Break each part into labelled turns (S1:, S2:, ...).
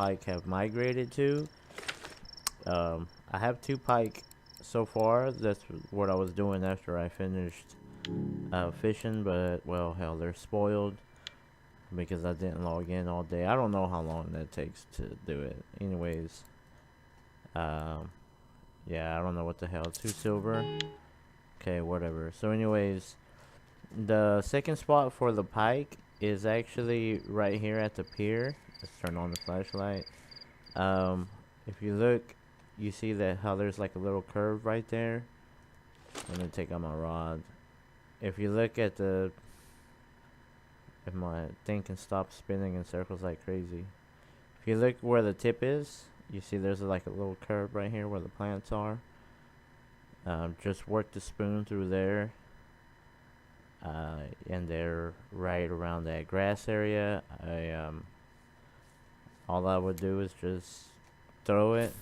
S1: Pike have migrated to. I have 2 Pike so far. That's what I was doing after I finished fishing, but well, hell, they're spoiled because I didn't log in all day. I don't know how long that takes to do it. Anyways, yeah, I don't know what the hell. 2 silver. Okay, whatever. So anyways, the second spot for the Pike is actually right here at the pier. Let's turn on the flashlight. If you look, you see that how there's like a little curve right there. Let me take out my rod. If you look at the, if my thing can stop spinning in circles like crazy. If you look where the tip is, you see there's like a little curve right here where the plants are. Just work the spoon through there. And they're right around that grass area. All I would do is just throw it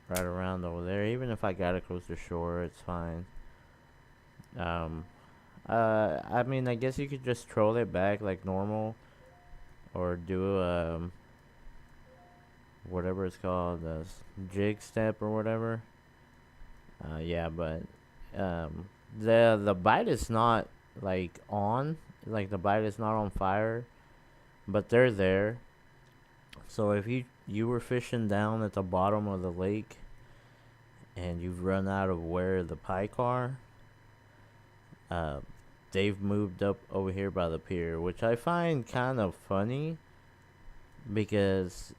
S1: right around over there. Even if I got it close to shore, it's fine. I mean, I guess you could just troll it back like normal, or do whatever it's called, a jig step or whatever. Yeah, but the bite is not like on, like the bite is not on fire, but they're there. So if you were fishing down at the bottom of the lake and you've run out of where the pike are, they've moved up over here by the pier, which I find kind of funny because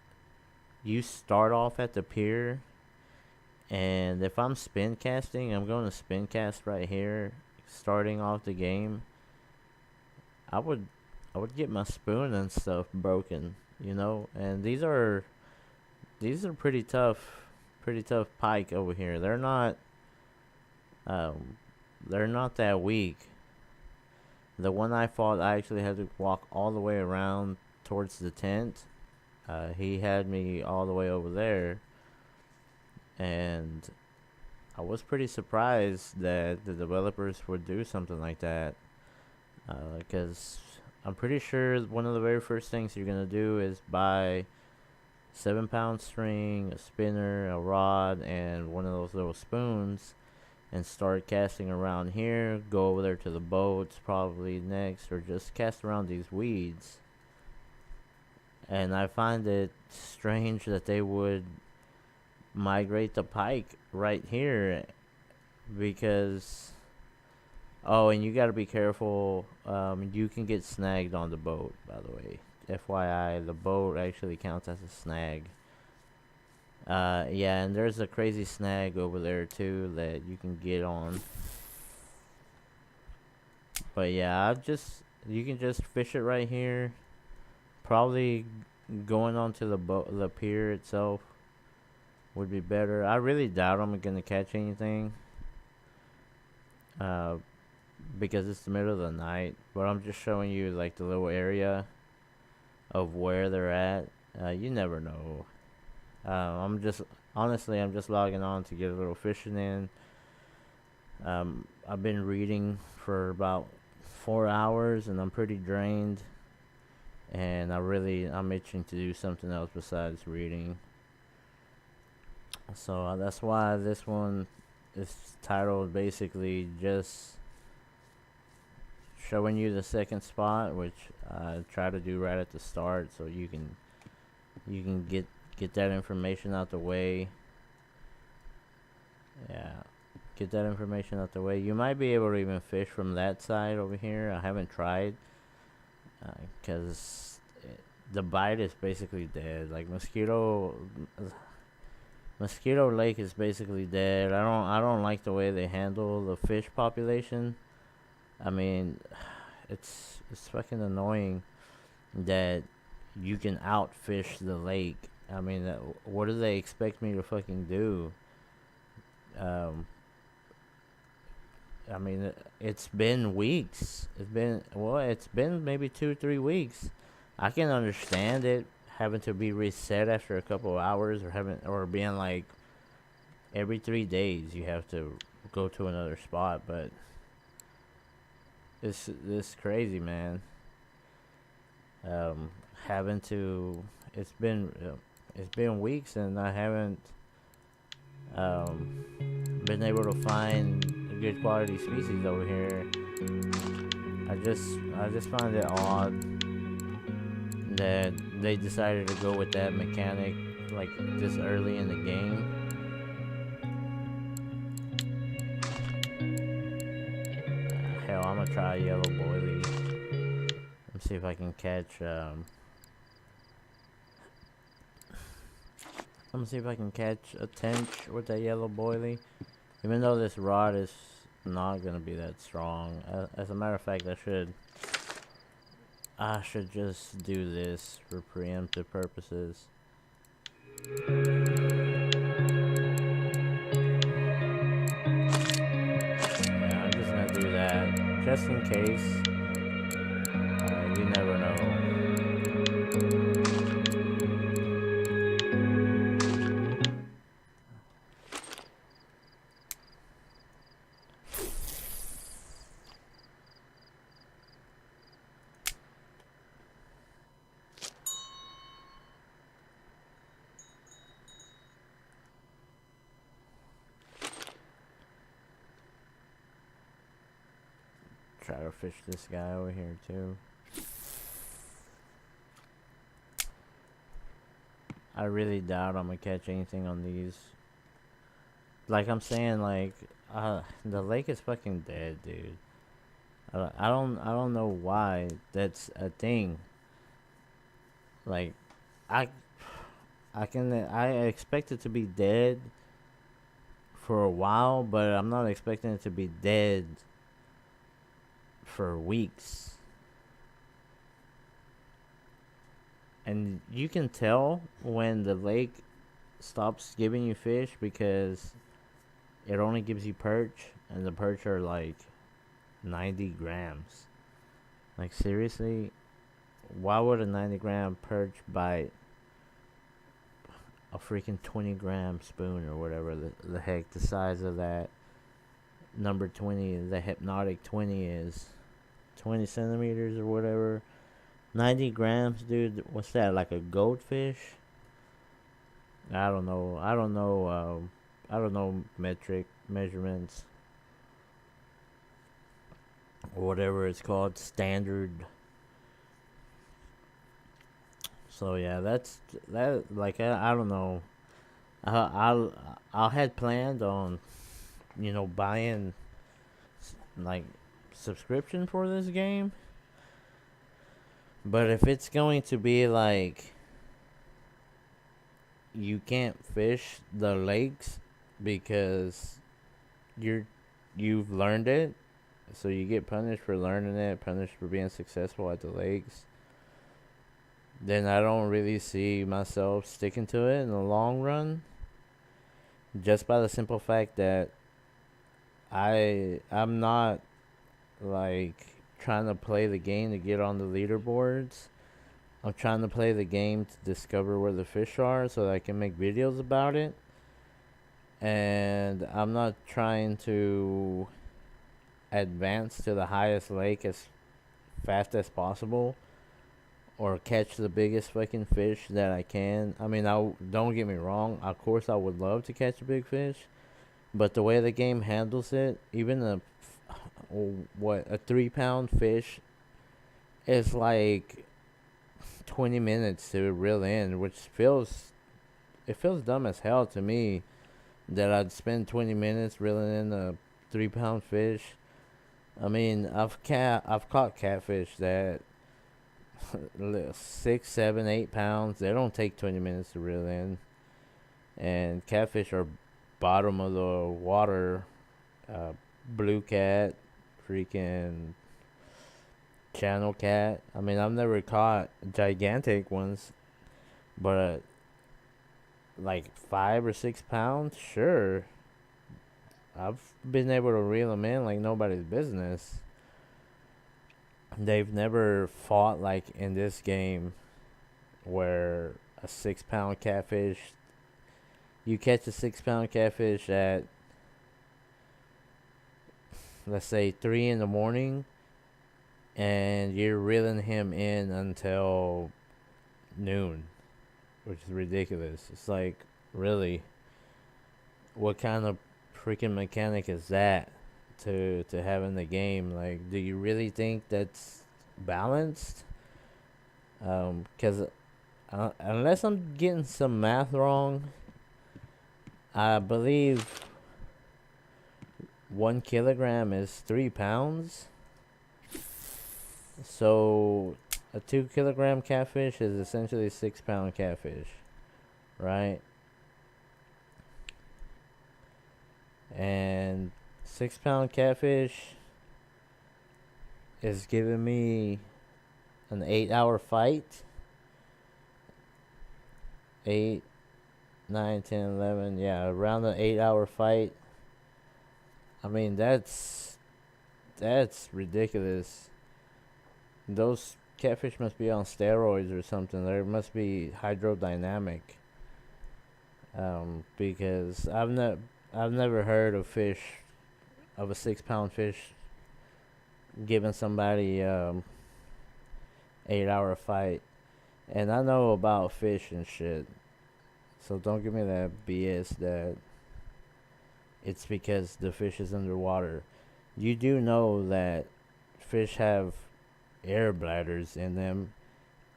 S1: you start off at the pier, and if I'm spin casting, I'm going to spin cast right here starting off the game. I would get my spoon and stuff broken, you know, and these are pretty tough pike over here. They're not that weak. The one I fought, I actually had to walk all the way around towards the tent. He had me all the way over there, and I was pretty surprised that the developers would do something like that, because I'm pretty sure one of the very first things you're gonna do is buy 7-pound string, a spinner, a rod, and one of those little spoons, and start casting around here. Go over there to the boats probably next, or just cast around these weeds. And I find it strange that they would migrate the pike right here, because and you got to be careful. You can get snagged on the boat, by the way. FYI, the boat actually counts as a snag. Yeah, and there's a crazy snag over there too that you can get on. But yeah, you can just fish it right here. Probably going onto the pier itself would be better. I really doubt I'm gonna catch anything, because it's the middle of the night. But I'm just showing you like the little area of where they're at. You never know. I'm just logging on to get a little fishing in. I've been reading for about 4 hours and I'm pretty drained, and I'm itching to do something else besides reading. So that's why this one is titled basically just showing you the second spot, which I try to do right at the start, so you can get that information out the way. Yeah, get that information out the way. You might be able to even fish from that side over here. I haven't tried, because the bite is basically dead. Like Mosquito Lake is basically dead. I don't like the way they handle the fish population. I mean, it's fucking annoying that you can outfish the lake. I mean, what do they expect me to fucking do? I mean, it's been weeks. It's been maybe 2-3 weeks. I can understand it having to be reset after a couple of hours, or being like every 3 days you have to go to another spot, but this crazy, man. having to. It's been weeks and I haven't um, been able to find a good quality species over here. I just find it odd that they decided to go with that mechanic like this early in the game. Hell, I'm gonna try yellow boilie. Let's see if I can catch. I'm gonna see if I can catch a tench with that yellow boilie. Even though this rod is not gonna be that strong. As a matter of fact, I should just do this for preemptive purposes. Yeah, I'm just gonna do that just in case. You never know. Try to fish this guy over here too. I really doubt I'm gonna catch anything on these. Like I'm saying, like the lake is fucking dead, dude. I don't know why that's a thing. Like I I expect it to be dead for a while, but I'm not expecting it to be dead for weeks. And you can tell when the lake stops giving you fish because it only gives you perch, and the perch are like 90 grams. Like, seriously? Why would a 90-gram perch bite a freaking 20-gram spoon or whatever the heck the size of that number 20, the hypnotic 20 is? 20 centimeters or whatever. 90 grams, dude. What's that? Like a goldfish? I don't know. I don't know. I don't know metric measurements or whatever it's called. Standard. So yeah, that's that. Like I don't know. I had planned on, buying like subscription for this game. But if it's going to be like you can't fish the lakes because you've learned it, so you get punished for learning it, punished for being successful at the lakes, then I don't really see myself sticking to it in the long run. Just by the simple fact that I'm not like trying to play the game to get on the leaderboards. I'm trying to play the game to discover where the fish are so that I can make videos about it. And I'm not trying to advance to the highest lake as fast as possible or catch the biggest fucking fish that I can. I mean, don't get me wrong. Of course, I would love to catch a big fish, but the way the game handles it, even a 3-pound fish is like 20 minutes to reel in, which feels dumb as hell to me that I'd spend 20 minutes reeling in a 3-pound fish. I mean, I've caught catfish that 6, 7, 8 pounds. They don't take 20 minutes to reel in, and catfish are bottom of the water. Blue cat, freaking channel cat. I mean, I've never caught gigantic ones, but like 5 or 6 pounds, sure. I've been able to reel them in like nobody's business. They've never fought like in this game where a 6-pound catfish, you catch a 6-pound catfish at, let's say, 3 in the morning, and you're reeling him in until noon, which is ridiculous. It's like, really, what kind of freaking mechanic is that to have in the game? Like, do you really think that's balanced? Because unless I'm getting some math wrong, I believe 1 kilogram is 3 pounds. So a 2 kilogram catfish is essentially a 6 pound catfish, right? And 6 pound catfish is giving me an 8 hour fight. 8, 9, 10, 11. Yeah, around an 8 hour fight. I mean, that's ridiculous. Those catfish must be on steroids or something. There must be hydrodynamic. Because I've never heard of a 6 pound fish giving somebody 8 hour fight. And I know about fish and shit. So don't give me that BS that it's because the fish is underwater. You do know that fish have air bladders in them,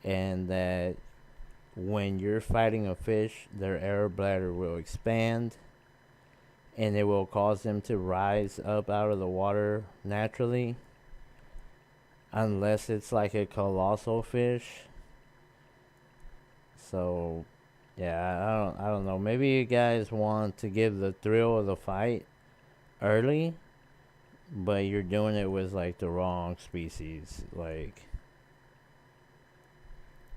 S1: and that when you're fighting a fish, their air bladder will expand and it will cause them to rise up out of the water naturally, unless it's like a colossal fish. So yeah, I don't know. Maybe you guys want to give the thrill of the fight early, but you're doing it with like the wrong species. Like,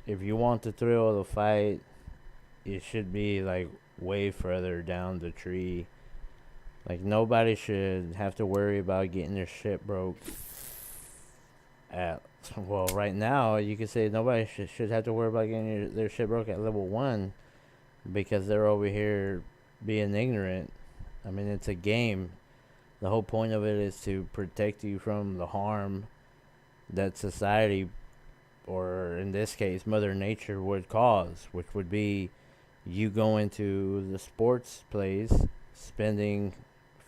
S1: if you want the thrill of the fight, it should be like way further down the tree. Like, nobody should have to worry about getting their shit broke at, well, right now you could say nobody should have to worry about getting their shit broke at level 1, because they're over here being ignorant. I mean, it's a game. The whole point of it is to protect you from the harm that society, or in this case Mother Nature, would cause, which would be you going to the sports place, spending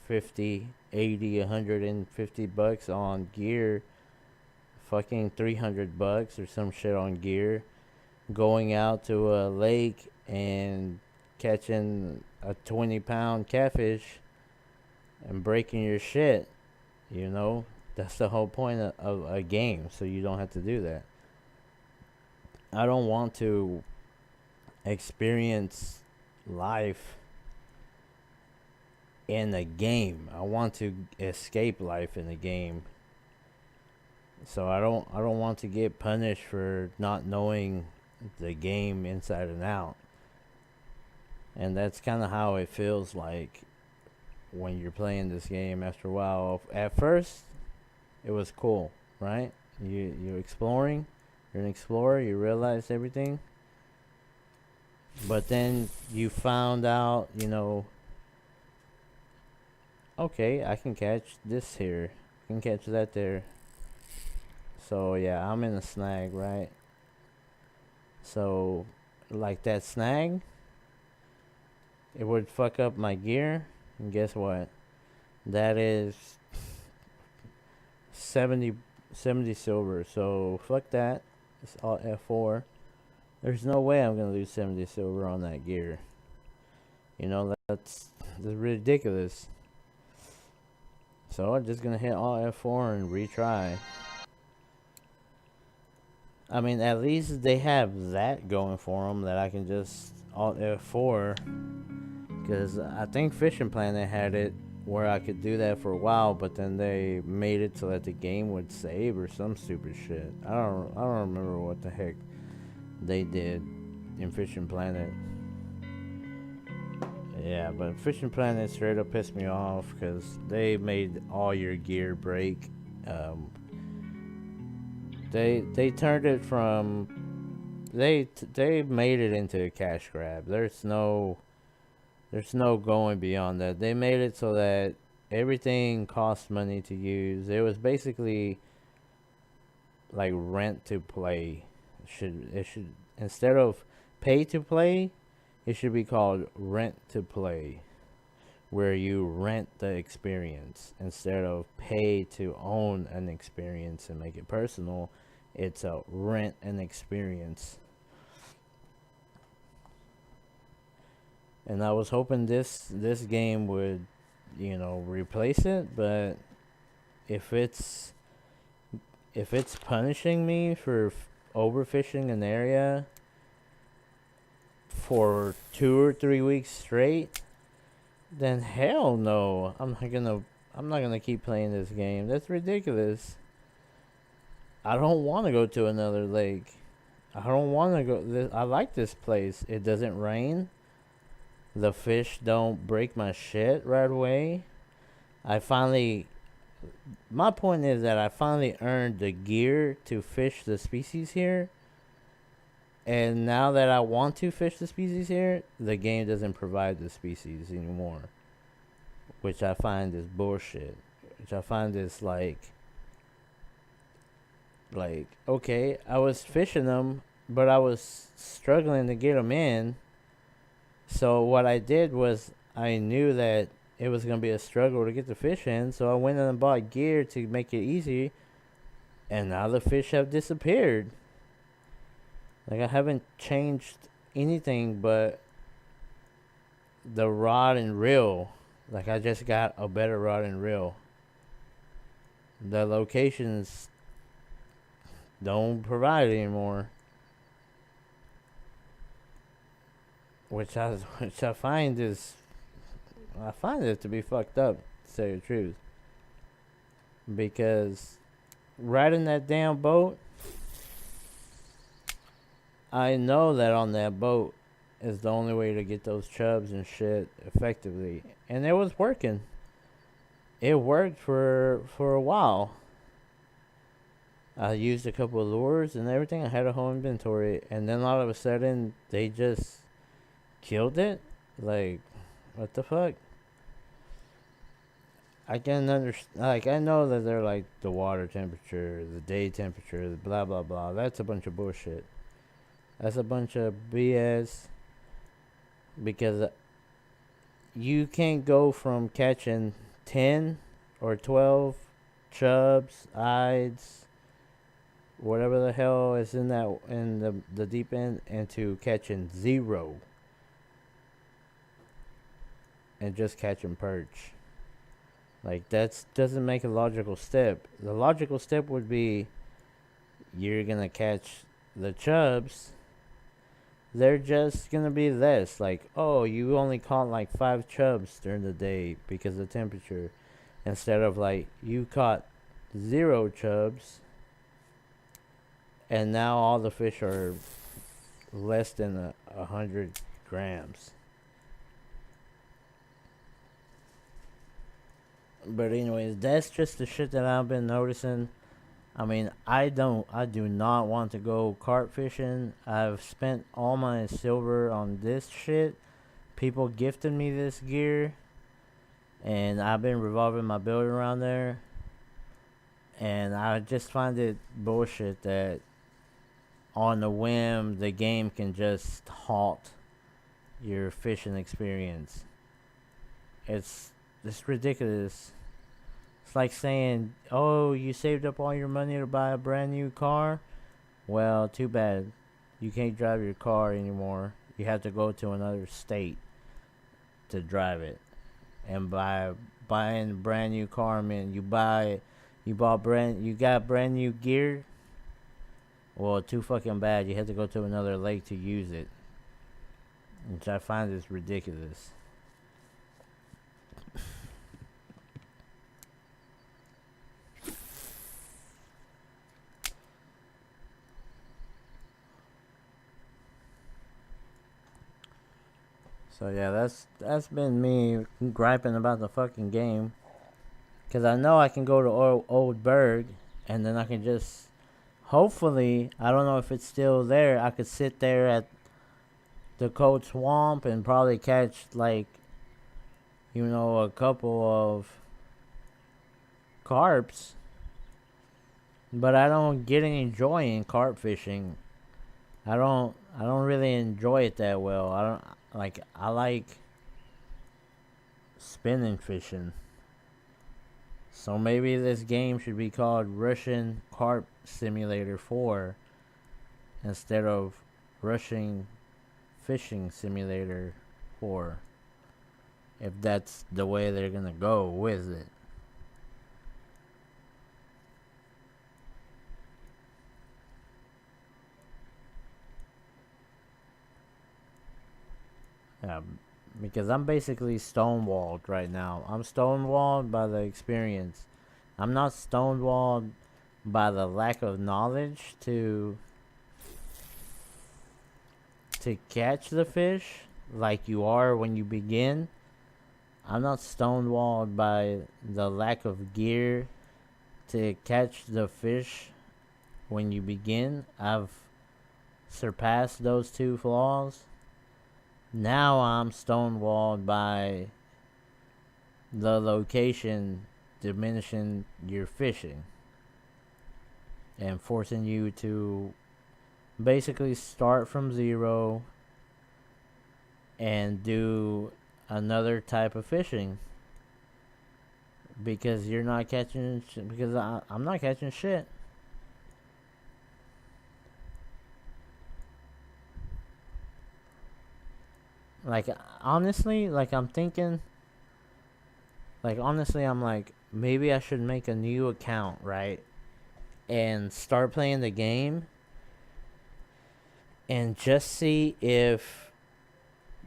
S1: 50, 80, 150 bucks on gear, fucking 300 bucks or some shit on gear, going out to a lake and catching a 20-pound catfish and breaking your shit. You know, that's the whole point of a game, so you don't have to do that. I don't want to experience life in a game. I want to escape life in a game. So I don't want to get punished for not knowing the game inside and out. And that's kind of how it feels like when you're playing this game after a while. At first, it was cool, right? You're exploring. You're an explorer. You realize everything. But then you found out, okay, I can catch this here. I can catch that there. So yeah, I'm in a snag, right? So, like, that snag, it would fuck up my gear. And guess what? That is 70 silver. So fuck that. It's all F4. There's no way I'm gonna lose 70 silver on that gear. That's ridiculous. So I'm just gonna hit all F4 and retry. I mean, at least they have that going for them, that I can just Alt F4. Because I think Fishing Planet had it where I could do that for a while, but then they made it so that the game would save or some stupid shit. I don't remember what the heck they did in Fishing Planet. Yeah, but Fishing Planet straight up pissed me off because they made all your gear break. They turned it from they made it into a cash grab. There's no going beyond that. They made it so that everything costs money to use. It was basically like rent to play. Instead of pay to play, it should be called rent to play, where you rent the experience instead of pay to own an experience and make it personal. It's a rent an experience. And I was hoping this game would, replace it, but if it's punishing me for overfishing an area for 2 or 3 weeks straight, then hell no. I'm not gonna keep playing this game. That's ridiculous. I don't want to go to another lake. I don't want to go. I like this place. It doesn't rain. The fish don't break my shit right away. I finally. My point is that I finally earned the gear to fish the species here. And now that I want to fish the species here, the game doesn't provide the species anymore. Which I find is bullshit. Which I find is like, okay, I was fishing them, but I was struggling to get them in. So what I did was I knew that it was going to be a struggle to get the fish in, so I went and bought gear to make it easy, and now the fish have disappeared. Like, I haven't changed anything but the rod and reel. Like, I just got a better rod and reel. The locations don't provide anymore. Which I find it to be fucked up, to say the truth. Because riding that damn boat, I know that on that boat is the only way to get those chubs and shit effectively. And it was working. It worked for a while. I used a couple of lures and everything. I had a whole inventory. And then all of a sudden, they just killed it. Like, what the fuck? I can understand. Like, I know that they're like the water temperature, the day temperature, the blah blah blah. That's a bunch of bullshit. That's a bunch of BS. Because you can't go from catching 10 or 12 chubs, ides, whatever the hell is in the deep end, into catching 0 and just catching perch. Like, that doesn't make a logical step. The logical step would be you're gonna catch the chubs. They're just gonna be less. Like, oh, you only caught like 5 chubs during the day because of temperature, instead of like you caught 0 chubs, and now all the fish are less than 100 grams. But anyways, that's just the shit that I've been noticing. I mean, I do not want to go carp fishing. I've spent all my silver on this shit. People gifted me this gear, and I've been revolving my build around there. And I just find it bullshit that on the whim, the game can just halt your fishing experience. It's ridiculous. It's like saying, oh, you saved up all your money to buy a brand new car? Well, too bad. You can't drive your car anymore. You have to go to another state to drive it. And buying a brand new car, man, you got brand new gear? Well, too fucking bad. You have to go to another lake to use it. Which I find is ridiculous. So yeah, that's been me griping about the fucking game. Cause I know I can go to Old Berg, and then I can just, hopefully, I don't know if it's still there. I could sit there at the Cold Swamp and probably catch like, a couple of carps. But I don't get any joy in carp fishing. I I don't really enjoy it that well. I like spinning fishing. So maybe this game should be called Russian Carp Simulator 4 instead of Russian Fishing Simulator 4. If that's the way they're gonna go with it. Yeah, because I'm basically stonewalled right now. I'm stonewalled by the experience. I'm not stonewalled by the lack of knowledge to catch the fish like you are when you begin. I'm not stonewalled by the lack of gear to catch the fish when you begin. I've surpassed those two flaws. Now I'm stonewalled by the location diminishing your fishing and forcing you to basically start from zero and do another type of fishing because you're not catching because I'm not catching shit. Like honestly, I'm like maybe I should make a new account, right? And start playing the game and just see if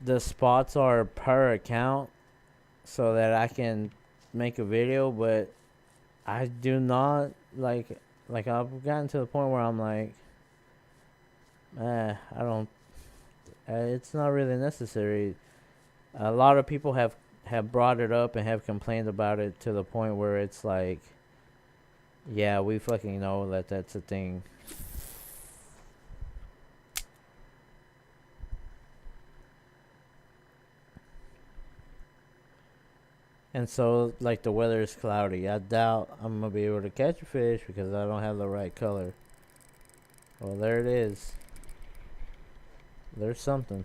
S1: the spots are per account so that I can make a video, but I do not like I've gotten to the point where I'm like I don't it's not really necessary. A lot of people have brought it up and have complained about it to the point where it's like yeah, we fucking know that that's a thing. And so, like, the weather is cloudy. I doubt I'm going to be able to catch a fish because I don't have the right color. Well, there it is. There's something.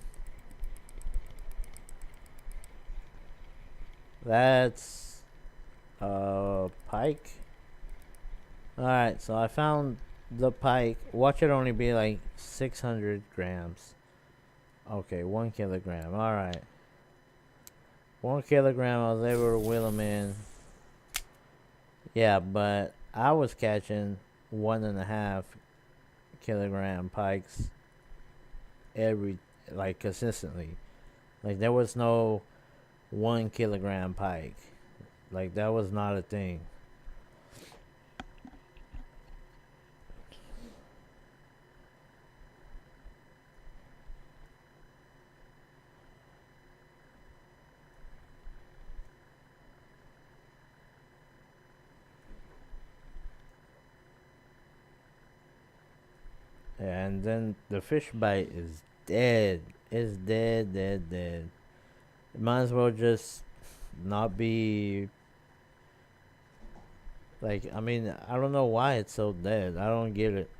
S1: That's pike. Alright, so I found the pike. Watch it only be like 600 grams. Okay, 1 kilogram. Alright. 1 kilogram, I was able to wheel them in. Yeah, but I was catching 1.5 kilogram pikes consistently. Like, there was no 1 kilogram pike. Like, that was not a thing. And then the fish bite is dead. It's dead, dead, dead. It might as well just not be. Like, I mean, I don't know why it's so dead. I don't get it.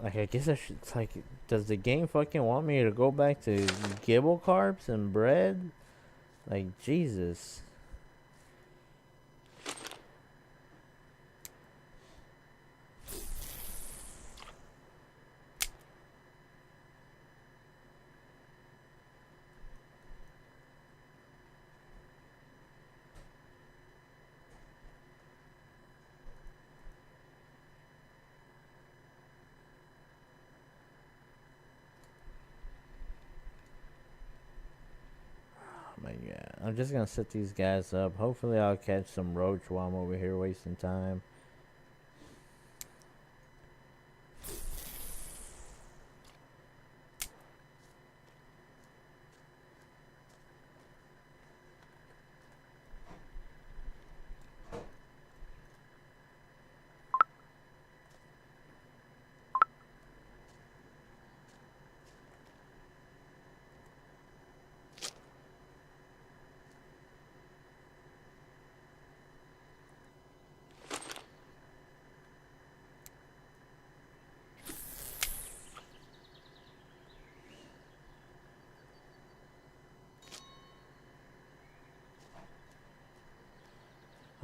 S1: Like, I guess I should. It's like, does the game fucking want me to go back to gibble carbs and bread? Like, Jesus. My God. I'm just gonna set these guys up. Hopefully I'll catch some roach while I'm over here wasting time.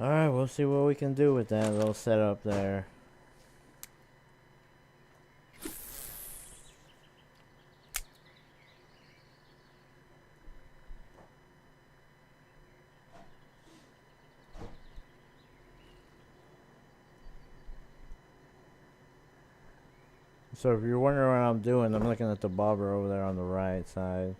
S1: Alright, we'll see what we can do with that little setup there. So if you're wondering what I'm doing, I'm looking at the bobber over there on the right side.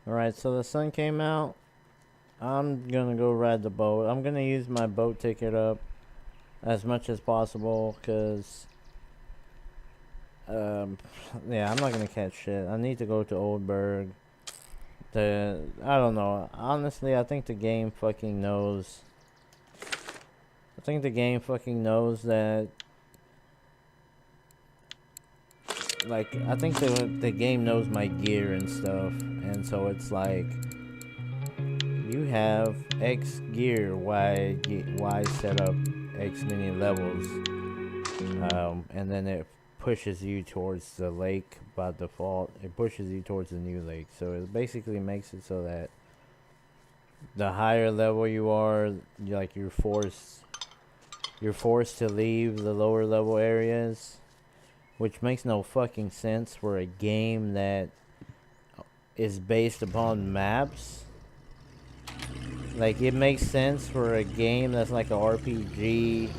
S1: Alright, so the sun came out. I'm gonna go ride the boat. I'm gonna use my boat ticket up as much as possible, because yeah, I'm not gonna catch shit. I need to go to Oldburg. I don't know. Honestly, I think the game fucking knows. I think the game fucking knows that. Like, I think the game knows my gear and stuff, and so it's like, you have X gear, Y set up X many levels, and then it pushes you towards the lake by default. It pushes you towards the new lake, so it basically makes it so that the higher level you are, you're forced to leave the lower level areas, which makes no fucking sense for a game that is based upon maps. Like, it makes sense for a game that's like a RPG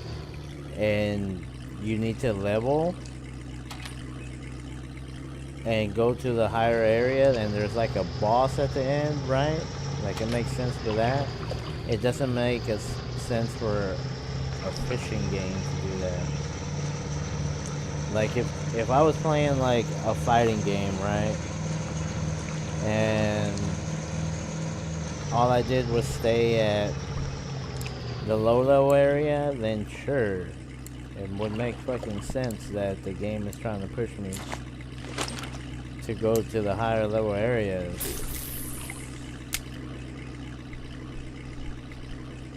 S1: and you need to level and go to the higher area and there's like a boss at the end, right? Like, it makes sense for that. It doesn't make sense for a fishing game to do that. Like, if I was playing like a fighting game, right, and all I did was stay at the low level area, then sure, it would make fucking sense that the game is trying to push me to go to the higher level areas.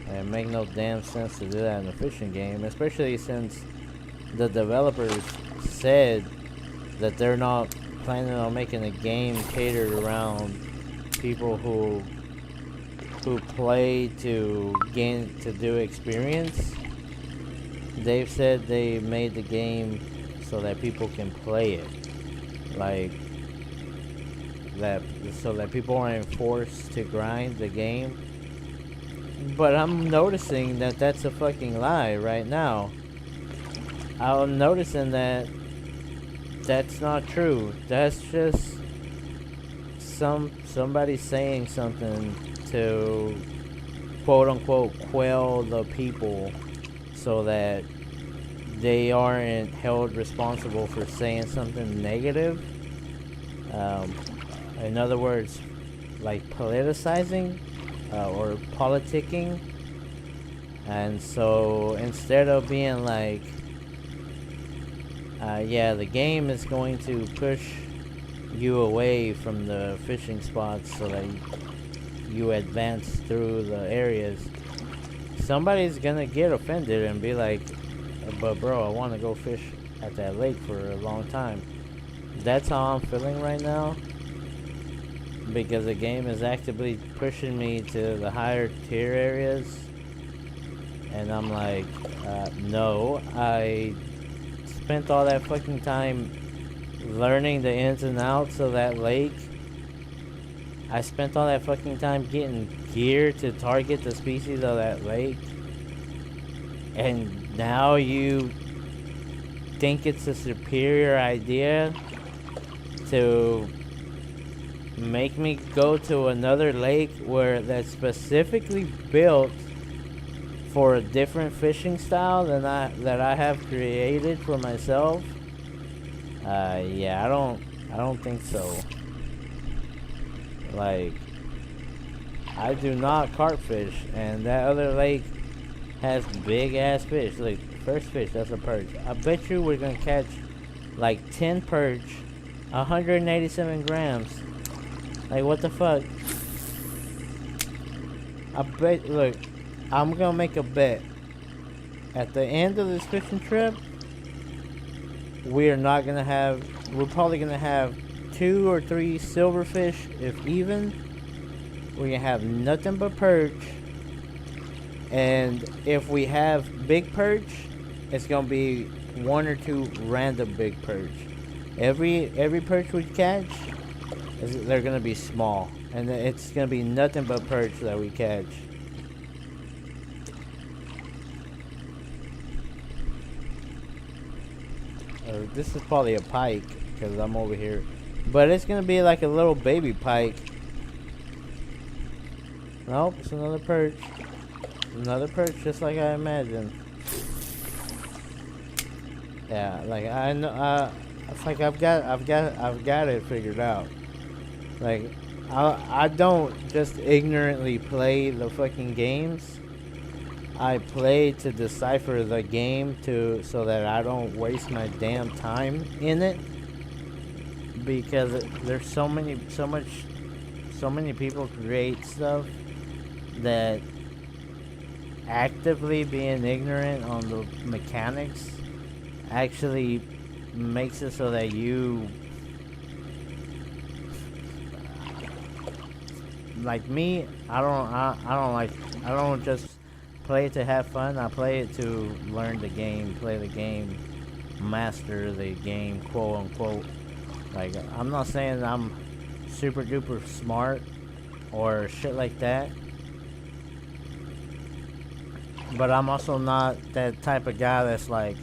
S1: And it make no damn sense to do that in a fishing game, especially since the developers said that they're not planning on making a game catered around people who play to do experience. They've said they made the game so that people can play it, like that, so that people aren't forced to grind the game. But I'm noticing that that's a fucking lie right now. I'm noticing that that's not true. That's just somebody saying something to quote unquote quell the people so that they aren't held responsible for saying something negative. In other words, like politicizing or politicking. And so instead of being like, yeah, the game is going to push you away from the fishing spots so that you advance through the areas, somebody's gonna get offended and be like, but bro, I want to go fish at that lake for a long time. That's how I'm feeling right now, because the game is actively pushing me to the higher tier areas, and I'm like, no, I spent all that fucking time learning the ins and outs of that lake. I spent all that fucking time getting gear to target the species of that lake, and now you think it's a superior idea to make me go to another lake where that's specifically built for a different fishing style than that I have created for myself. Yeah, I don't think so. Like, I do not carp fish, and that other lake has big ass fish. Like, first fish, that's a perch. I bet you we're gonna catch like 10 perch, 187 grams. Like, what the fuck? I bet, look, I'm gonna make a bet. At the end of this fishing trip, we're probably gonna have 2 or 3 silverfish, if even. We're gonna have nothing but perch. And if we have big perch, it's gonna be 1 or 2 random big perch. Every perch we catch, they're gonna be small, and it's gonna be nothing but perch that we catch. This is probably a pike because I'm over here, but it's gonna be like a little baby pike. Nope, it's another perch. Another perch, just like I imagined. Yeah, like I know. It's like I've got it figured out. Like I don't just ignorantly play the fucking games. I play to decipher the game so that I don't waste my damn time in it. Because there's so many people create stuff that actively being ignorant on the mechanics actually makes it so that you, like me, I don't just play it to have fun. I play it to learn the game, play the game, master the game, quote unquote. Like, I'm not saying I'm super duper smart or shit like that, but I'm also not that type of guy that's like,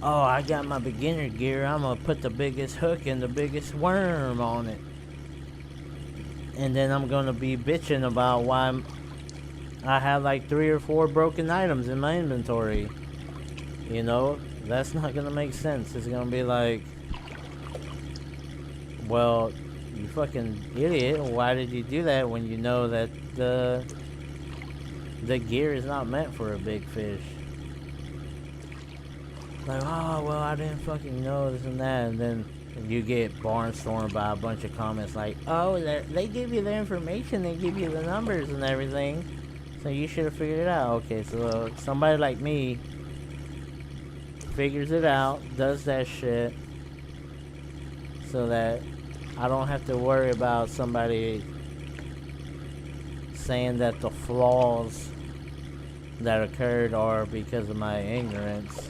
S1: oh, I got my beginner gear, I'm gonna put the biggest hook and the biggest worm on it, and then I'm gonna be bitching about why I have like 3 or 4 broken items in my inventory. You know, that's not gonna make sense. It's gonna be like, well, you fucking idiot, why did you do that when you know that the gear is not meant for a big fish? Like, oh, well, I didn't fucking know this and that, and then you get barnstormed by a bunch of comments like, oh, they give you the information, they give you the numbers and everything, so you should have figured it out. Okay, so somebody like me figures it out, does that shit, so that I don't have to worry about somebody saying that the flaws that occurred are because of my ignorance.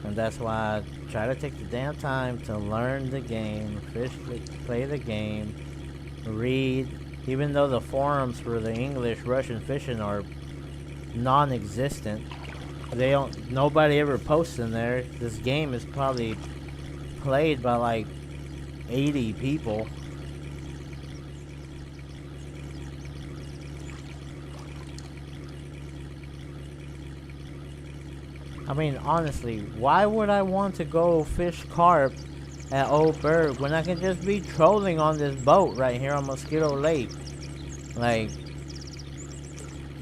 S1: And that's why I try to take the damn time to learn the game, play the game, read. Even though the forums for the English Russian fishing are non-existent, nobody ever posts in there. This game is probably played by like 80 people. I mean, honestly, why would I want to go fish carp at Old Berg when I can just be trolling on this boat right here on Mosquito Lake? Like,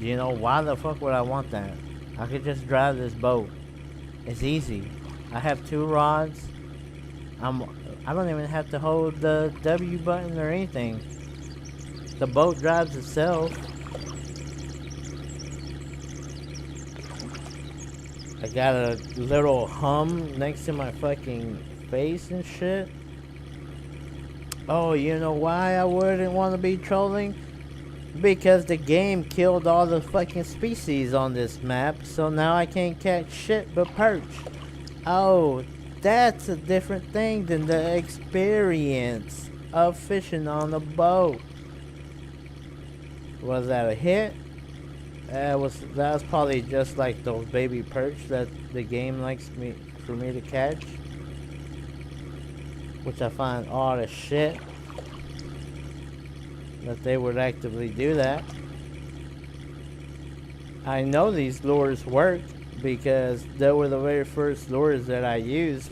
S1: you know, why the fuck would I want that? I could just drive this boat. It's easy. I have 2 rods. I don't even have to hold the W button or anything. The boat drives itself. I got a little hum next to my fucking face and shit. Oh, you know why I wouldn't want to be trolling? Because the game killed all the fucking species on this map, so now I can't catch shit but perch. Oh, that's a different thing than the experience of fishing on a boat. Was that a hit? That was probably just like those baby perch that the game likes for me to catch, which I find odd as shit that they would actively do that. I know these lures work because they were the very first lures that I used,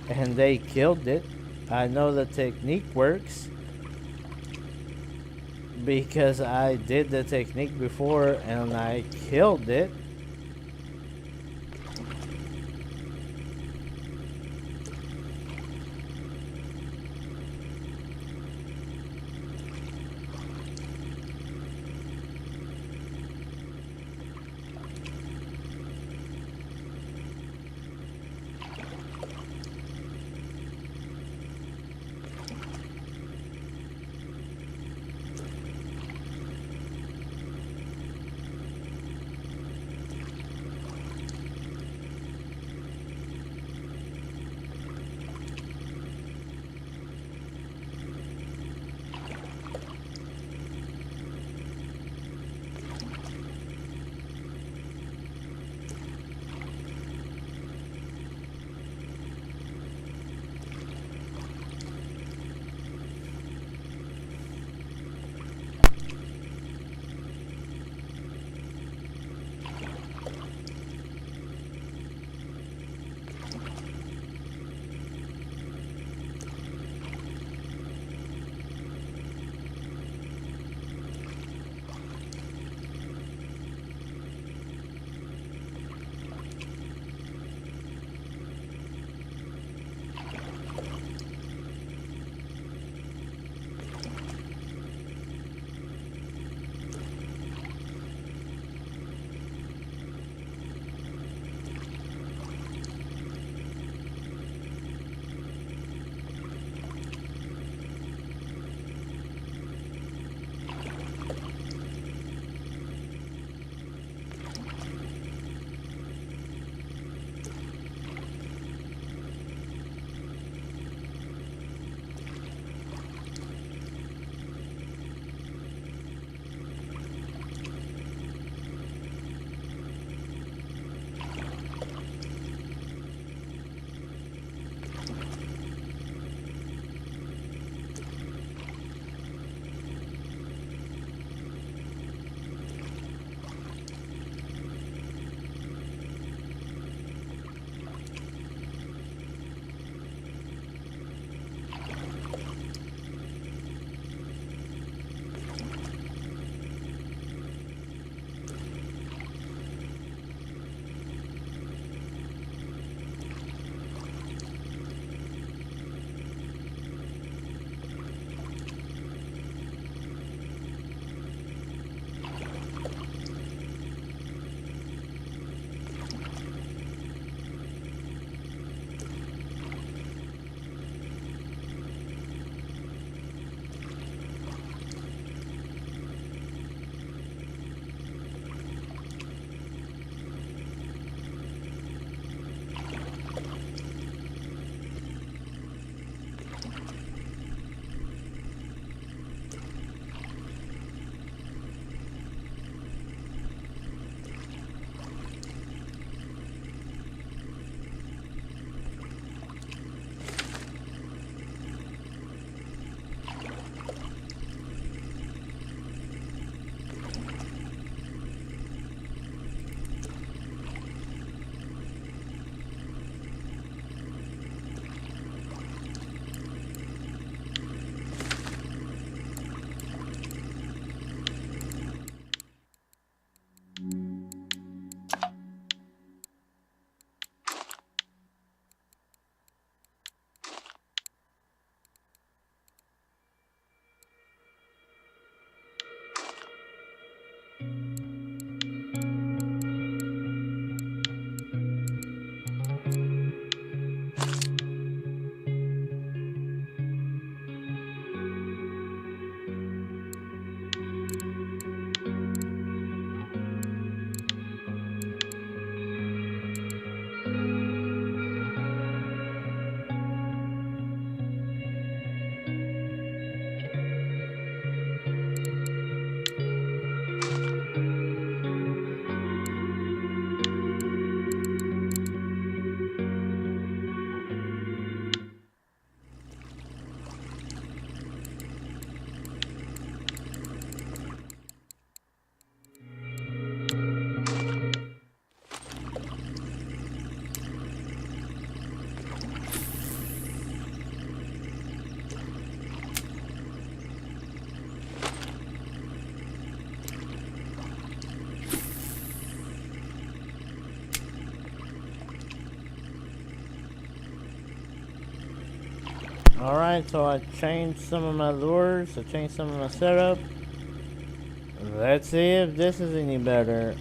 S1: and they killed it. I know the technique works because I did the technique before and I killed it. Alright, so I changed some of my lures, I changed some of my setup. Let's see if this is any better.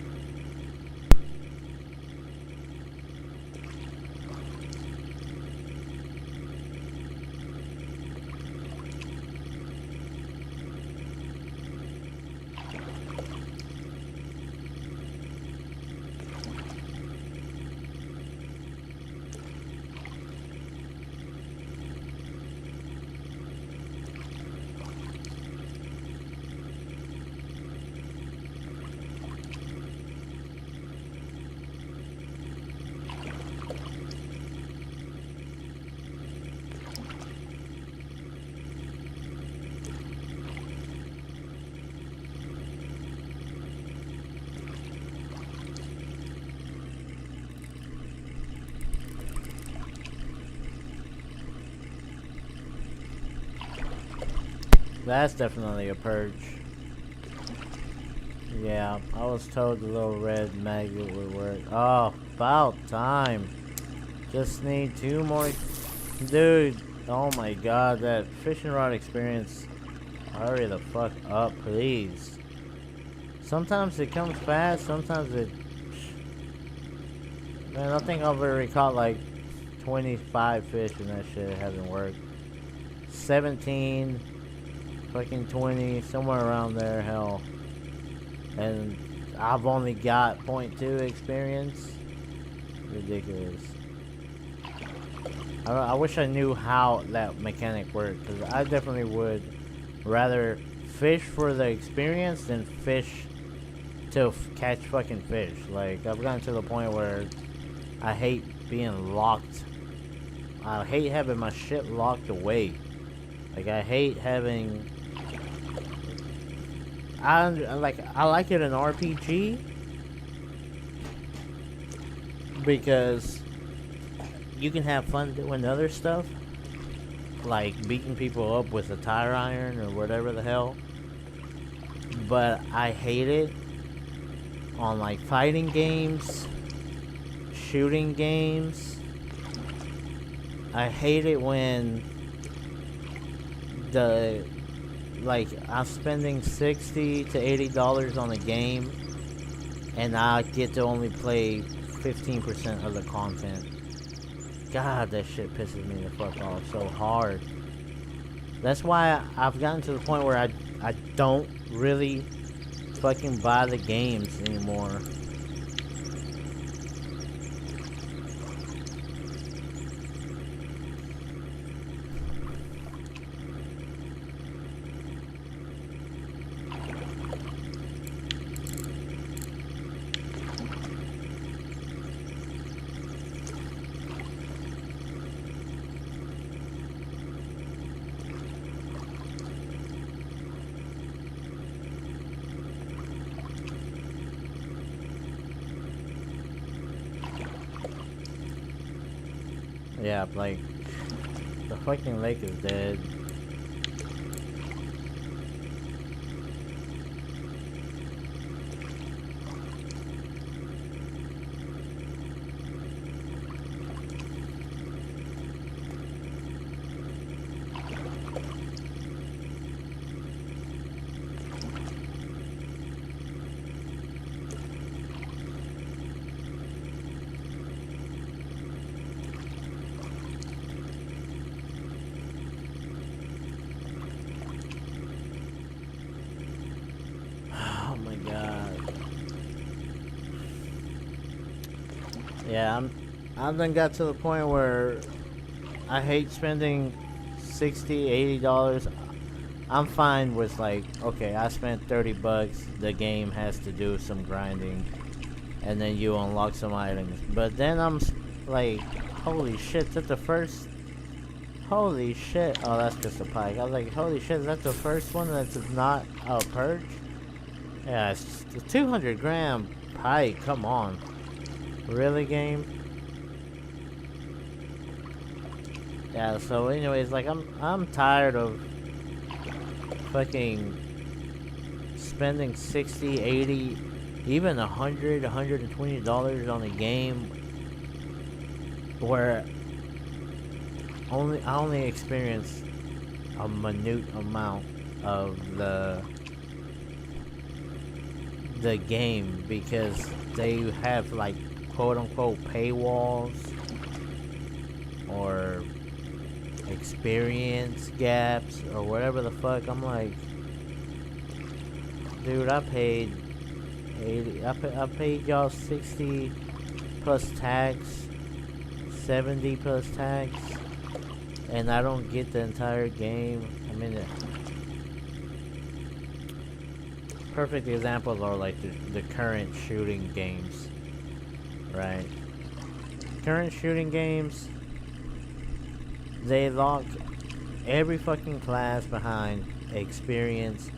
S1: That's definitely a purge. Yeah, I was told the little red magnet would work. Oh, about time. Just need 2 more. Dude, oh my god, that fishing rod experience. Hurry the fuck up, please. Sometimes it comes fast, sometimes it... Man, I think I've already caught like 25 fish and that shit hasn't worked. 17... fucking 20, somewhere around there, hell. And I've only got 0.2 experience. Ridiculous. I wish I knew how that mechanic worked, because I definitely would rather fish for the experience than fish to catch fucking fish. Like, I've gotten to the point where I hate being locked. I hate having my shit locked away. Like, I hate having... I like it in RPG because you can have fun doing other stuff, like beating people up with a tire iron or whatever the hell. But I hate it on like fighting games, shooting games. I hate it when I'm spending $60 to $80 on a game and I get to only play 15% of the content. God, that shit pisses me the fuck off so hard. That's why I've gotten to the point where I don't really fucking buy the games anymore. Yeah, like, the fucking lake is dead. Yeah, I've done got to the point where I hate spending $60, $80. I'm fine with like, okay, I spent $30. The game has to do some grinding, and then you unlock some items. But then I'm like, holy shit, that's the first. Holy shit! Oh, that's just a pike. I was like, holy shit, is that the first one that's not a perch? Yeah, it's the 200 gram pike. Come on. Really, game? Yeah, so anyways, like I'm tired of fucking spending 60, 80, even $100 on a game where I only experience a minute amount of the game because they have like quote unquote paywalls or experience gaps or whatever the fuck. I'm like, dude, I paid 80. I paid y'all 60 plus tax, 70 plus tax, and I don't get the entire game. I mean, perfect examples are like the current shooting games, right? Current shooting games, they lock every fucking class behind experience,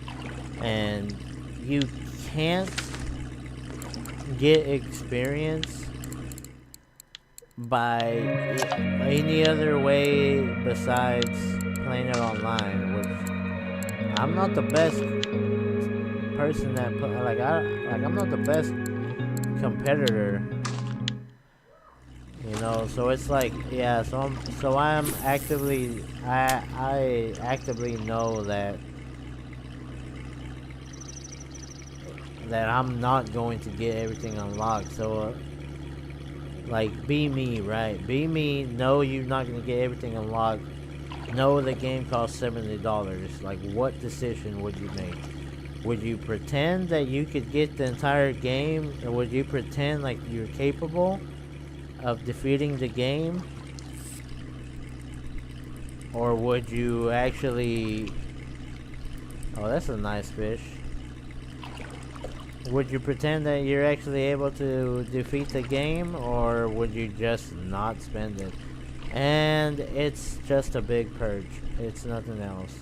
S1: and you can't get experience by any other way besides playing it online, which I'm not the best person that I'm not the best competitor, you know. So it's like, yeah, I'm actively I actively know that I'm not going to get everything unlocked. So like, be me, right? Be me. Know you're not gonna get everything unlocked. Know the game costs $70. Like, what decision would you make? Would you pretend that you could get the entire game, or would you pretend like you're capable of defeating the game? Or would you actually... Oh, that's a nice fish. Would you pretend that you're actually able to defeat the game, or would you just not spend it? And it's just a big purge. It's nothing else.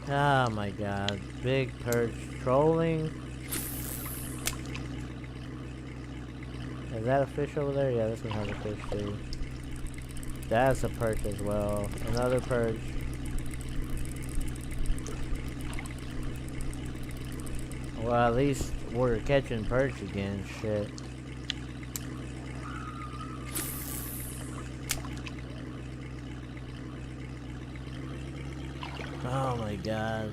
S1: Oh my god. Big purge. Trolling. Is that a fish over there? Yeah, this one has a fish too. That's a perch as well. Another perch. Well, at least we're catching perch again. Shit. Oh my god.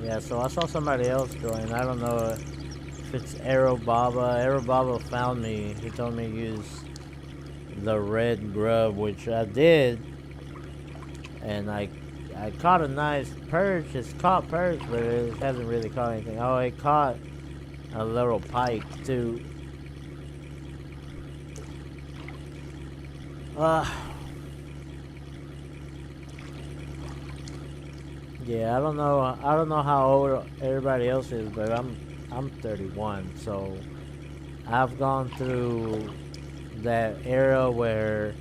S1: Yeah, so I saw somebody else join. I don't know if it's Arrow Baba. Arrow Baba found me. He told me to use the red grub, which I did. And I caught a nice perch. It's caught perch, but it hasn't really caught anything. Oh, it caught a little pike too. Yeah, I don't know how old everybody else is, but I'm 31, so I've gone through that era where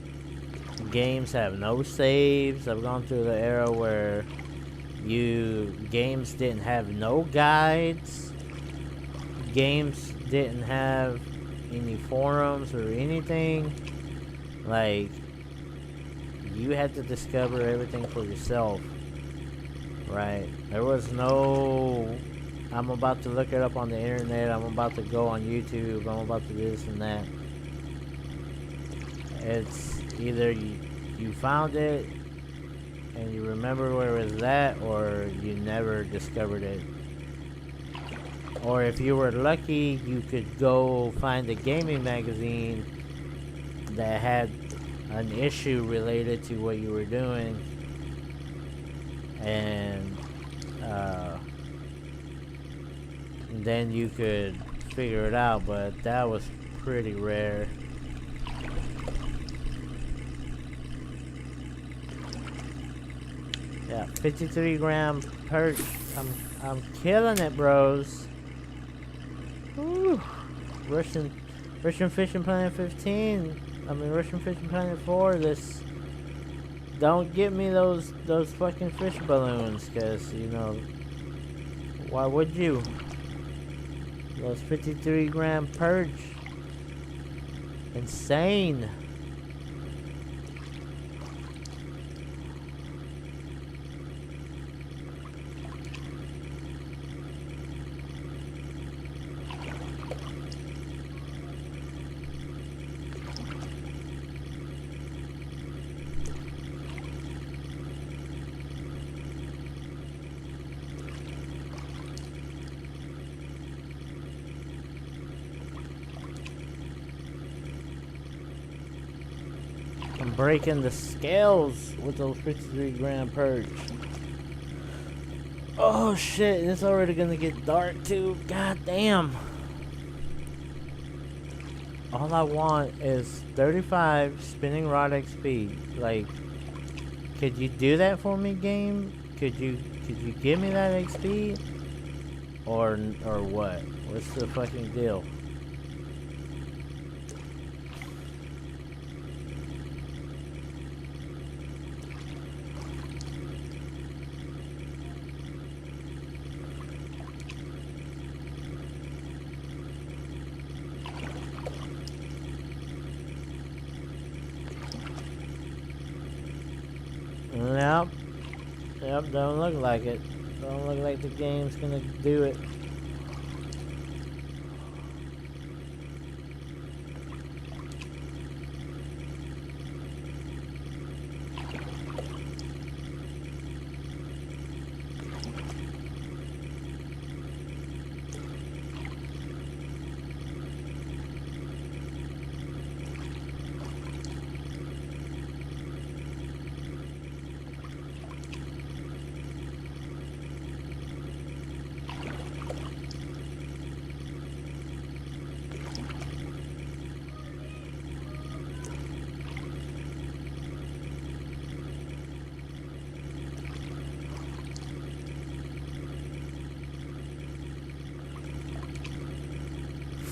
S1: games have no saves. I've gone through the era where games didn't have no guides. Games didn't have any forums or anything. Like, you had to discover everything for yourself. Right. There was no, I'm about to look it up on the internet, I'm about to go on YouTube, I'm about to this and that. It's either you found it and you remember where it was at, or you never discovered it. Or if you were lucky, you could go find a gaming magazine that had an issue related to what you were doing, and then you could figure it out, but that was pretty rare. Yeah, 53 gram perch. I'm killing it, bros. Woo. Russian Fishing Planet 15. Russian Fishing Planet 4. This. Don't give me those fucking fish balloons, cause you know, why would you? Those 53 gram perch. Insane. I'm breaking the scales with those 53-gram purge. Oh shit, it's already gonna get dark too. God damn. All I want is 35 spinning rod XP. Like, could you do that for me, game? Could you give me that XP? Or what? What's the fucking deal? Yep, don't look like it. Don't look like the game's gonna do it.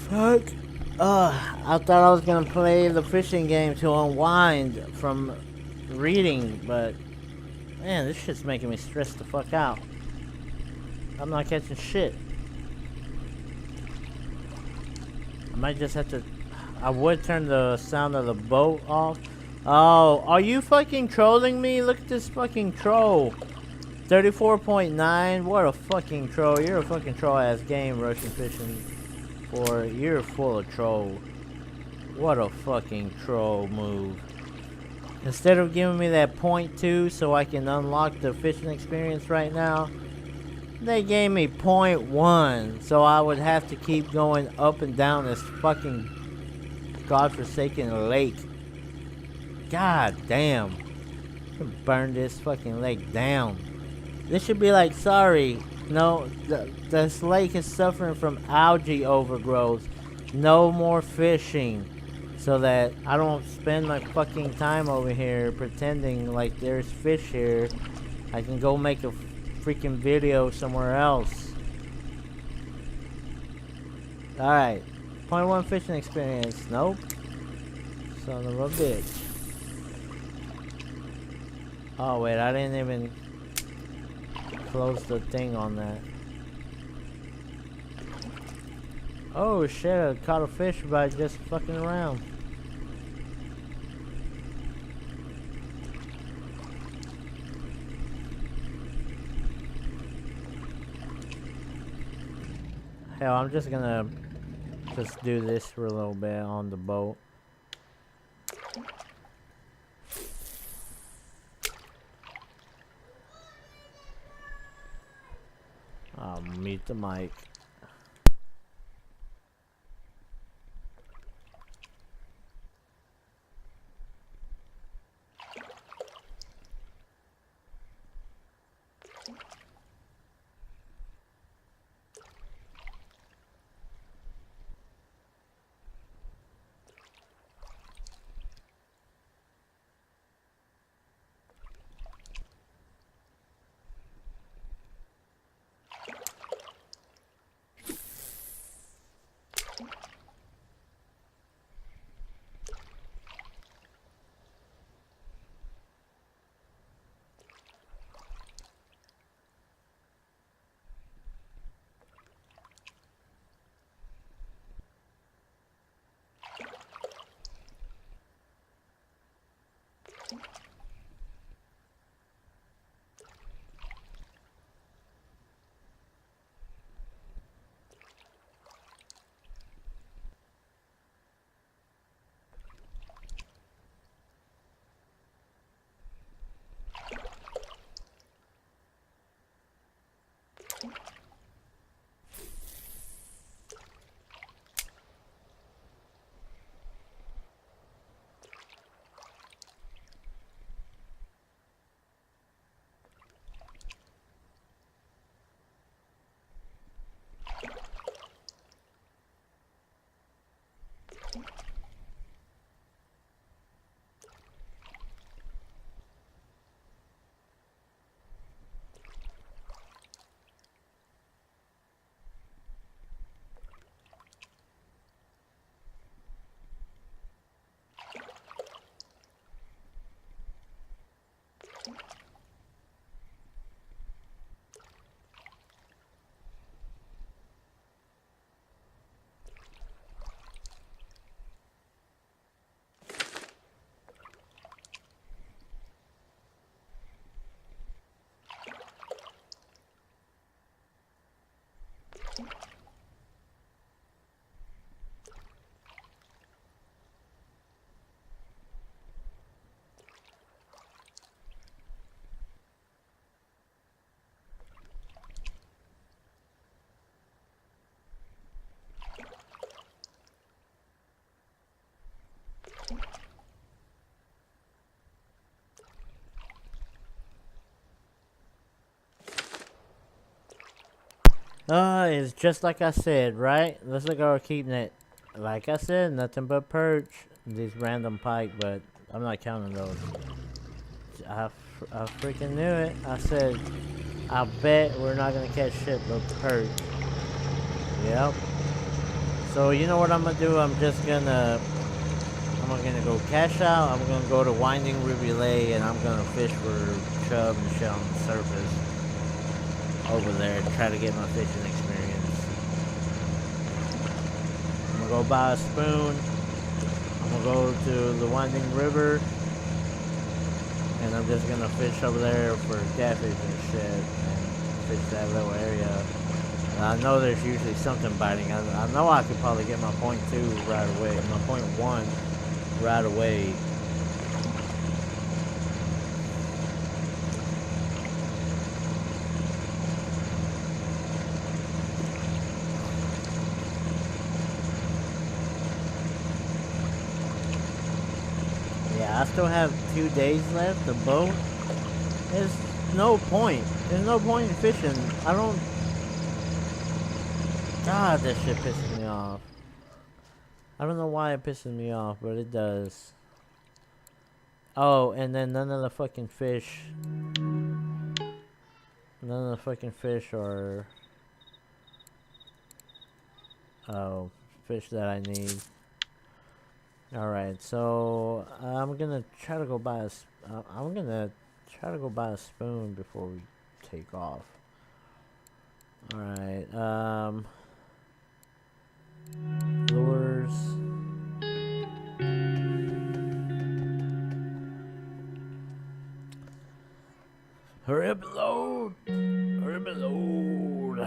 S1: Fuck. I thought I was gonna play the fishing game to unwind from reading, but man, this shit's making me stress the fuck out. I'm not catching shit. I might just have to. I would turn the sound of the boat off. Oh, are you fucking trolling me? Look at this fucking troll. 34.9. What a fucking troll. You're a fucking troll ass game, Russian fishing. For you're full of troll. What a fucking troll move. Instead of giving me that 0.2 so I can unlock the fishing experience right now, they gave me 0.1 so I would have to keep going up and down this fucking godforsaken lake. God damn. Burn this fucking lake down. This should be like, sorry, no, this lake is suffering from algae overgrowth. No more fishing. So that I don't spend my fucking time over here pretending like there's fish here. I can go make a freaking video somewhere else. Alright. 0.1 fishing experience. Nope. Son of a bitch. Oh wait, I didn't even close the thing on that. Oh shit, I caught a fish by just fucking around. Hell, I'm just gonna just do this for a little bit on the boat. I'll mute the mic. It's just like I said, right? Let's look at our keep net. Like I said, nothing but perch. These random pike, but I'm not counting those. I freaking knew it. I said, I bet we're not gonna catch shit but perch. Yep. So you know what I'm gonna do? I'm gonna go cash out. I'm gonna go to Winding Ruby Lake and I'm gonna fish for chub and shell on the surface over there to try to get my fishing experience. I'm gonna go buy a spoon. I'm gonna go to the Winding River and I'm just gonna fish over there for catfish and shit and fish that little area. And I know there's usually something biting. I know I could probably get my point 2 right away, my point 1 right away. Yeah, I still have 2 days left. The boat. There's no point. There's no point in fishing. I don't. God, that shit pisses me off. I don't know why it pisses me off, but it does. Oh, and then none of the fucking fish are fish that I need. Alright, so I'm gonna try to go buy a spoon before we take off. Alright, lures. Hurry up and load! Hurry up and load!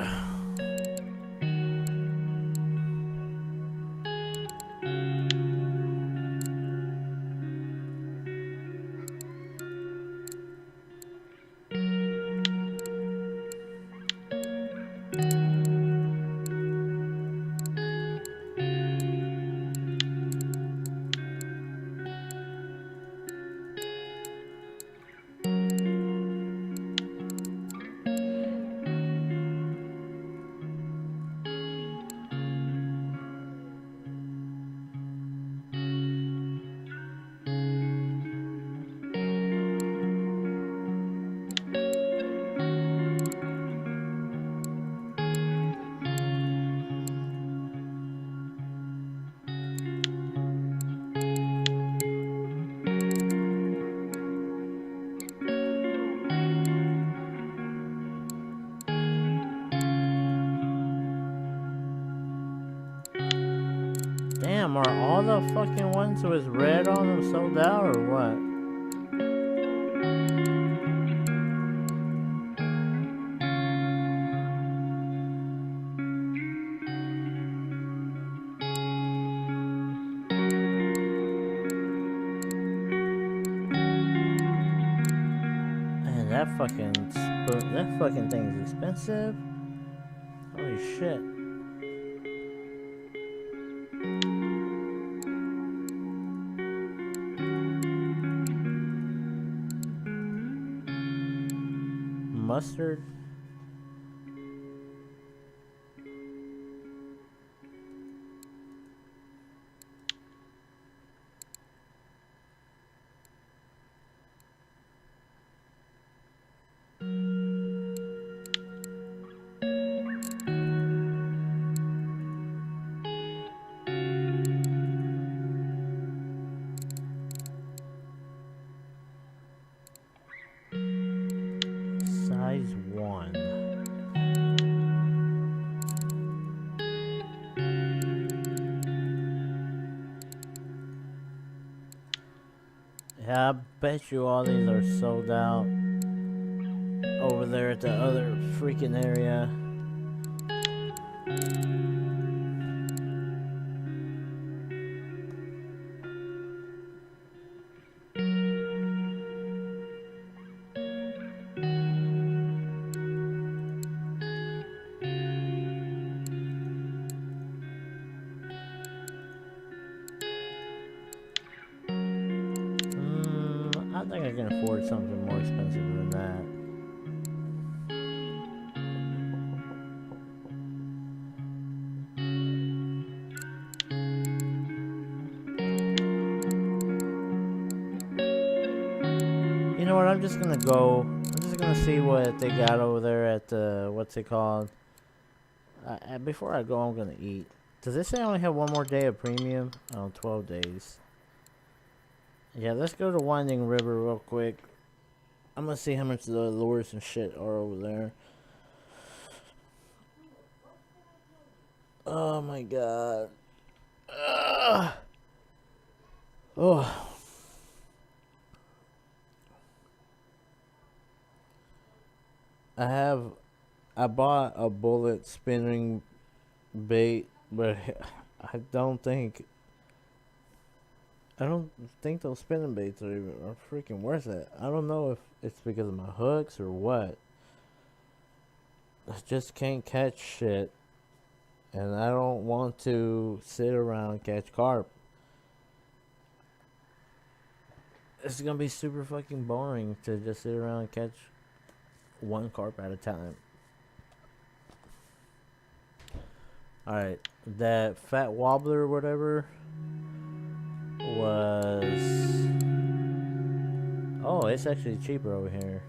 S1: Damn, are all the fucking ones with red on them sold out or what? Man, that fucking thing is expensive. Holy shit. Mustard. Size 1. Yeah, I bet you all these are sold out over there at the other freaking area. I think I can afford something more expensive than that. know what? I'm just gonna go. I'm just gonna see what they got over there at the what's it called. Before I go, I'm gonna eat. Does this say I only have one more day of premium? Oh, 12 days. Yeah, let's go to Winding River real quick. I'm gonna see how much the lures and shit are over there. Oh my god. Oh. I bought a bullet spinning bait, but I don't think I don't think those spinning baits are freaking worth it. I don't know if it's because of my hooks or what. I just can't catch shit, and I don't want to sit around and catch carp. It's gonna be super fucking boring to just sit around and catch one carp at a time. Alright, that fat wobbler or whatever was... Oh, it's actually cheaper over here.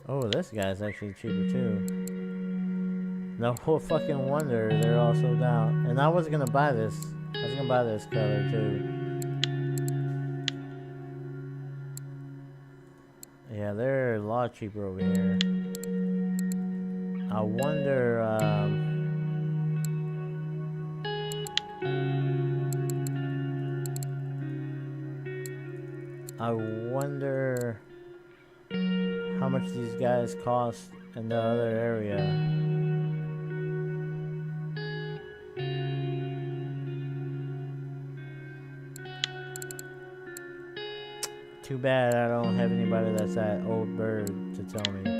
S1: Oh, this guy's actually cheaper too. No fucking wonder they're all sold out. And I was gonna buy this. I was gonna buy this color too. Yeah, they're a lot cheaper over here. I wonder, how much these guys cost in the other area. Too bad I don't have anybody that's that old bird to tell me.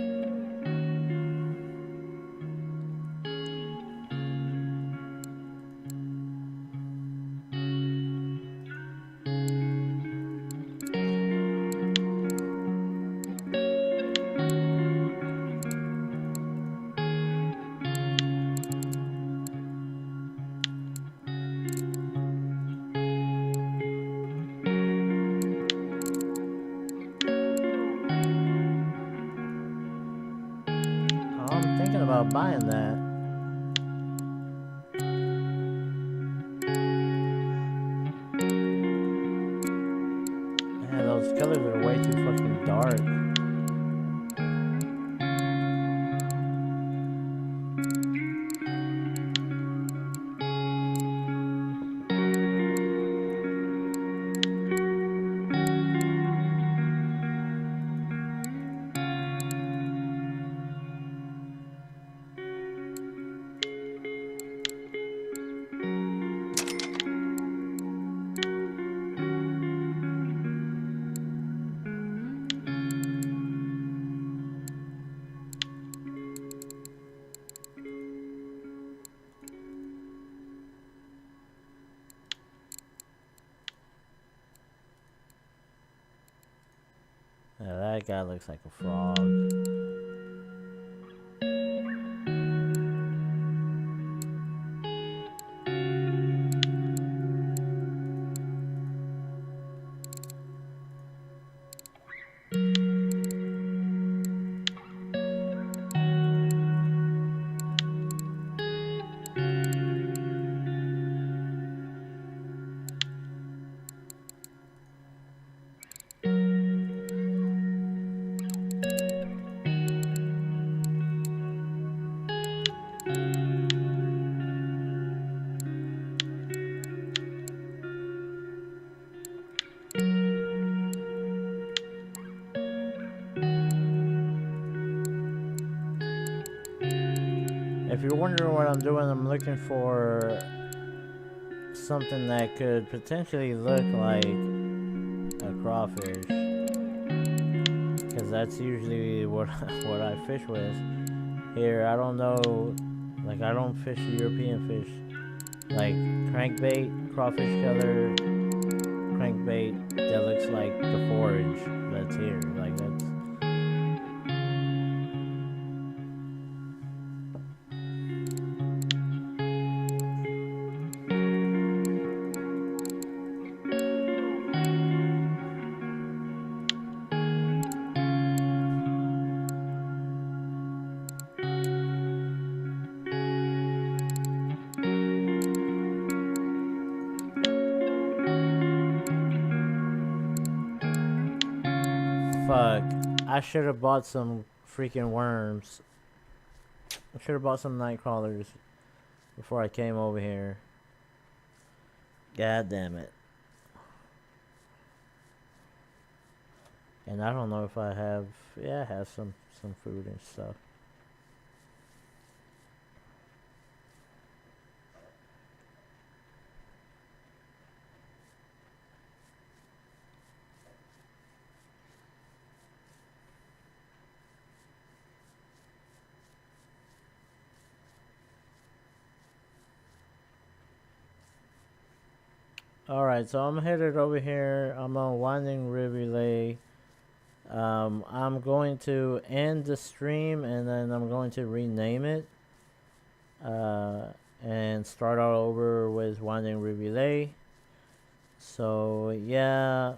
S1: I'm thinking about buying that. Man, those colors are way too fucking dark. Yeah, that guy looks like a frog. If you're wondering what I'm doing, I'm looking for something that could potentially look like a crawfish, because that's usually what I fish with. Here, I don't know, like I don't fish European fish, like crankbait, crawfish color crankbait that looks like the forage that's here, like that's. fuck. I should have bought some freaking worms. I should have bought some night crawlers before I came over here. God damn it. And I don't know if I have... Yeah, I have some food and stuff. Alright, so I'm headed over here. I'm on Winding Rivulet. I'm going to end the stream and then I'm going to rename it. And start all over with Winding Rivulet. So, yeah.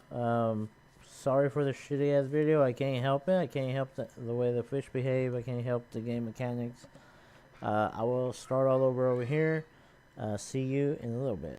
S1: Sorry for the shitty ass video. I can't help it. I can't help the way the fish behave. I can't help the game mechanics. I will start all over here. See you in a little bit.